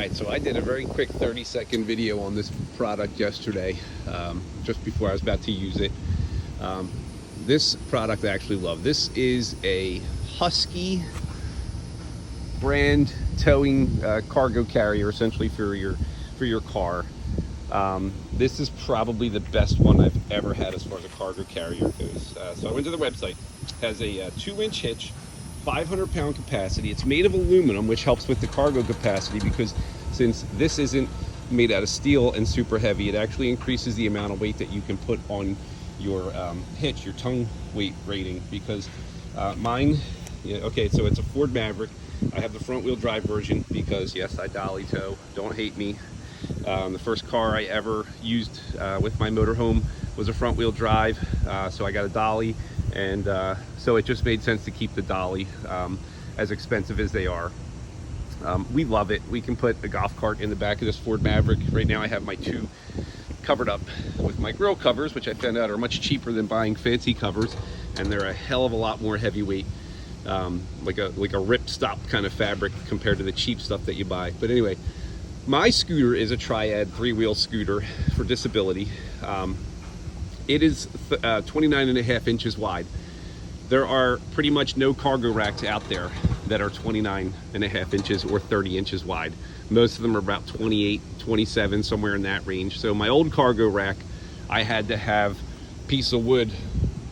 Alright, so I did a very quick 30-second video on this product yesterday, just before I was about to use it. This product I actually love. This is a Husky brand towing cargo carrier, essentially for your car. This is probably the best one I've ever had as far as a cargo carrier goes. So I went to the website. It has a 2-inch hitch, 500-pound capacity. It's made of aluminum, which helps with the cargo capacity, because since this isn't made out of steel and super heavy, it actually increases the amount of weight that you can put on your hitch, your tongue weight rating. Because mine, okay, so it's a Ford Maverick. I have the front-wheel drive version because, yes, I dolly tow. Don't hate me. The first car I ever used with my motorhome was a front-wheel drive, so I got a dolly, and so it just made sense to keep the dolly, as expensive as they are. We love it. We can put a golf cart in the back of this Ford Maverick. Right now I have my two covered up with my grill covers, which I found out are much cheaper than buying fancy covers, and they're a hell of a lot more heavyweight, like a ripstop kind of fabric compared to the cheap stuff that you buy. But anyway, my scooter is a Triad 3-wheel scooter for disability. It is 29.5 inches wide. There are pretty much no cargo racks out there that are 29.5 inches or 30 inches wide. Most of them are about 28, 27, somewhere in that range. So my old cargo rack, I had to have a piece of wood,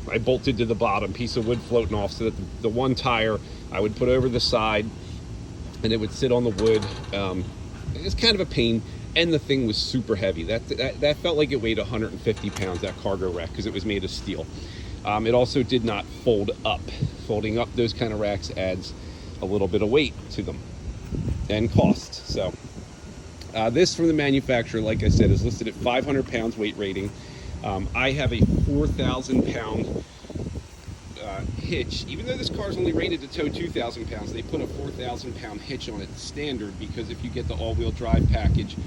I bolted to the bottom, piece of wood floating off, so that the one tire I would put over the side and it would sit on the wood. It's kind of a pain, and the thing was super heavy. That felt like it weighed 150 pounds, that cargo rack, because it was made of steel. It also did not fold up. Folding up those kind of racks adds a little bit of weight to them and cost. So this from the manufacturer, like I said, is listed at 500 pounds weight rating. I have a 4,000 pound hitch. Even though this car is only rated to tow 2,000 pounds, they put a 4,000 pound hitch on it standard, because if you get the all-wheel drive package,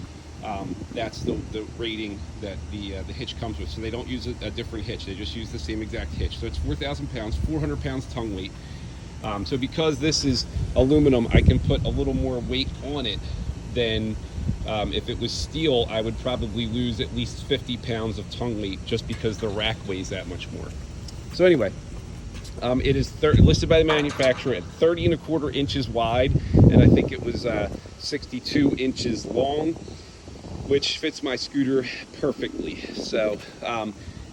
that's the rating that the hitch comes with. So they don't use a different hitch, they just use the same exact hitch. So it's 4,000 pounds, 400 pounds tongue weight. So because this is aluminum, I can put a little more weight on it than if it was steel. I would probably lose at least 50 pounds of tongue weight, just because the rack weighs that much more. So anyway, it is listed by the manufacturer at 30.25 inches wide, and I think it was 62 inches long, which fits my scooter perfectly. So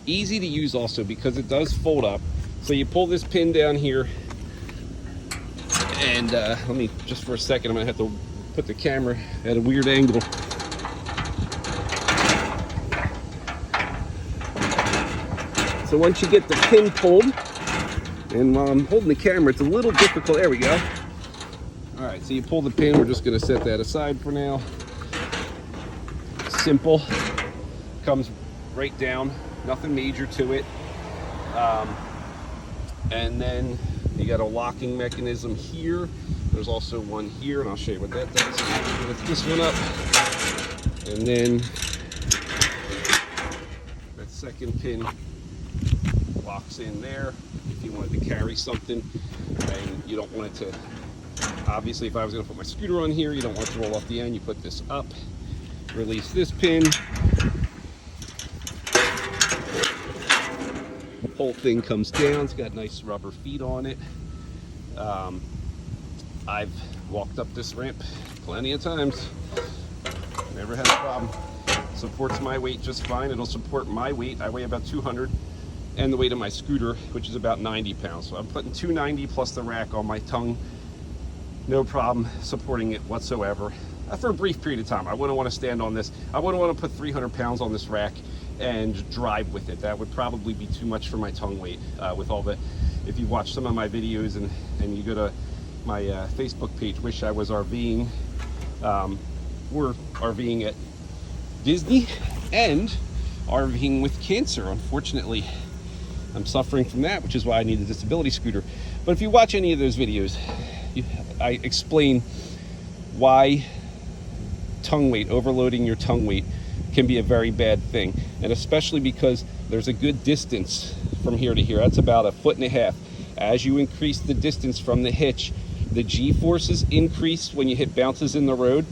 easy to use also, because it does fold up. So you pull this pin down here, and let me, just for a second, I'm gonna have to put the camera at a weird angle. So once you get the pin pulled, and while I'm holding the camera, it's a little difficult. There we go. All right, so you pull the pin. We're just gonna set that aside for now. Simple, comes right down, nothing major to it. And then you got a locking mechanism here. There's also one here, and I'll show you what that does. Lift this one up, and then that second pin locks in there. If you wanted to carry something and you don't want it to, obviously if I was going to put my scooter on here, you don't want it to roll off the end, you put this up, release this pin, whole thing comes down. It's got nice rubber feet on it. I've walked up this ramp plenty of times, never had a problem. Supports my weight just fine. It'll support my weight. I weigh about 200, and the weight of my scooter, which is about 90 pounds. So I'm putting 290 plus the rack on my tongue, no problem supporting it whatsoever. For a brief period of time. I wouldn't want to stand on this. I wouldn't want to put 300 pounds on this rack and drive with it. That would probably be too much for my tongue weight. With all the, if you watch some of my videos and you go to my Facebook page, Wish I Was RVing, we're RVing at Disney and RVing with cancer. Unfortunately, I'm suffering from that, which is why I need a disability scooter. But if you watch any of those videos, I explain why tongue weight, overloading your tongue weight, can be a very bad thing. And especially because there's a good distance from here to here. That's about 1.5 feet. As you increase the distance from the hitch, the G-forces increase when you hit bounces in the road.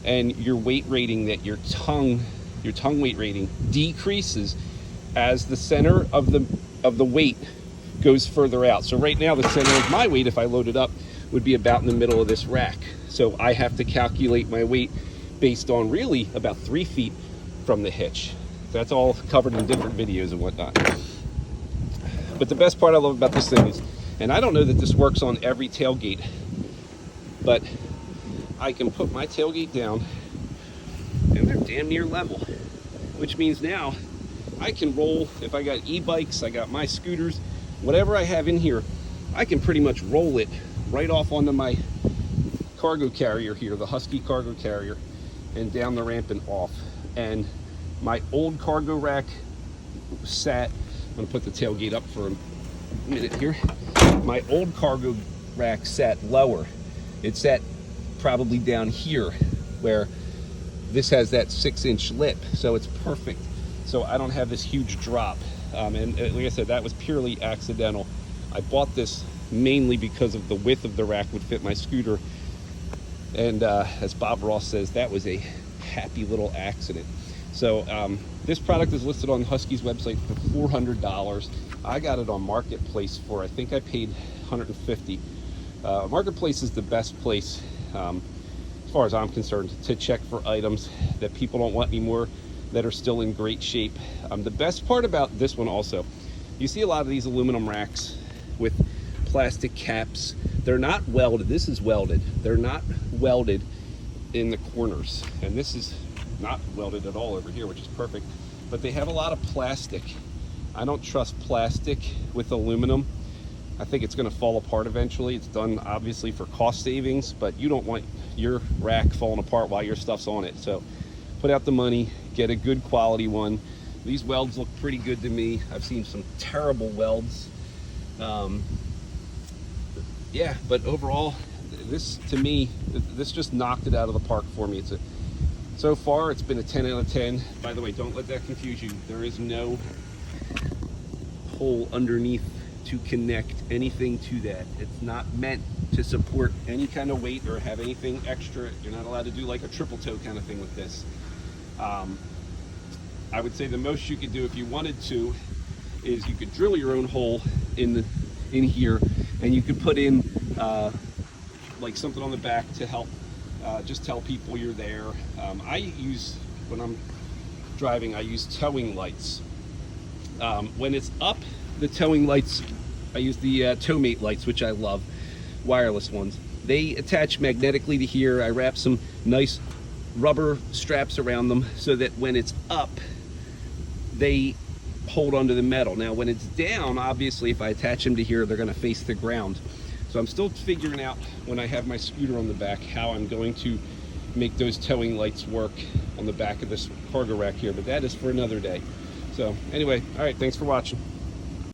and your weight rating, that your tongue weight rating decreases as the center of the weight goes further out. So right now the center of my weight, if I load it up, would be about in the middle of this rack. So I have to calculate my weight based on really about 3 feet from the hitch. That's all covered in different videos and whatnot. But the best part I love about this thing is, and I don't know that this works on every tailgate, but I can put my tailgate down and they're damn near level, which means now I can roll. If I got e-bikes, I got my scooters, whatever I have in here, I can pretty much roll it right off onto my cargo carrier here, the Husky cargo carrier, and down the ramp and off. And my old cargo rack sat, I'm gonna put the tailgate up for a minute here. My old cargo rack sat lower. It sat probably down here, where this has that 6-inch lip, so it's perfect. So I don't have this huge drop. And like I said, that was purely accidental. I bought this mainly because of the width of the rack would fit my scooter. And as Bob Ross says, that was a happy little accident. So this product is listed on Husky's website for $400. I got it on Marketplace for, I think I paid $150. Marketplace is the best place, as far as I'm concerned, to check for items that people don't want anymore, that are still in great shape. The best part about this one also, you see a lot of these aluminum racks with plastic caps. They're not welded. This is welded. They're not welded in the corners, and this is not welded at all over here, which is perfect. But they have a lot of plastic. I don't trust plastic with aluminum. I think it's going to fall apart eventually. It's done obviously for cost savings, but you don't want your rack falling apart while your stuff's on it. So put out the money, get a good quality one. These welds look pretty good to me. I've seen some terrible welds. Yeah, but overall, this to me, this just knocked it out of the park for me. So far, it's been a 10 out of 10. By the way, don't let that confuse you. There is no hole underneath to connect anything to that. It's not meant to support any kind of weight or have anything extra. You're not allowed to do like a triple toe kind of thing with this. I would say the most you could do if you wanted to is you could drill your own hole in here, and you could put in like something on the back to help just tell people you're there. I use, when I'm driving, I use towing lights. When it's up, the towing lights, I use the Towmate lights, which I love, wireless ones. They attach magnetically to here. I wrap some nice rubber straps around them so that when it's up, they hold onto the metal. Now when it's down, obviously if I attach them to here, they're gonna face the ground. So I'm still figuring out, when I have my scooter on the back, how I'm going to make those towing lights work on the back of this cargo rack here, but that is for another day. So anyway, all right, thanks for watching.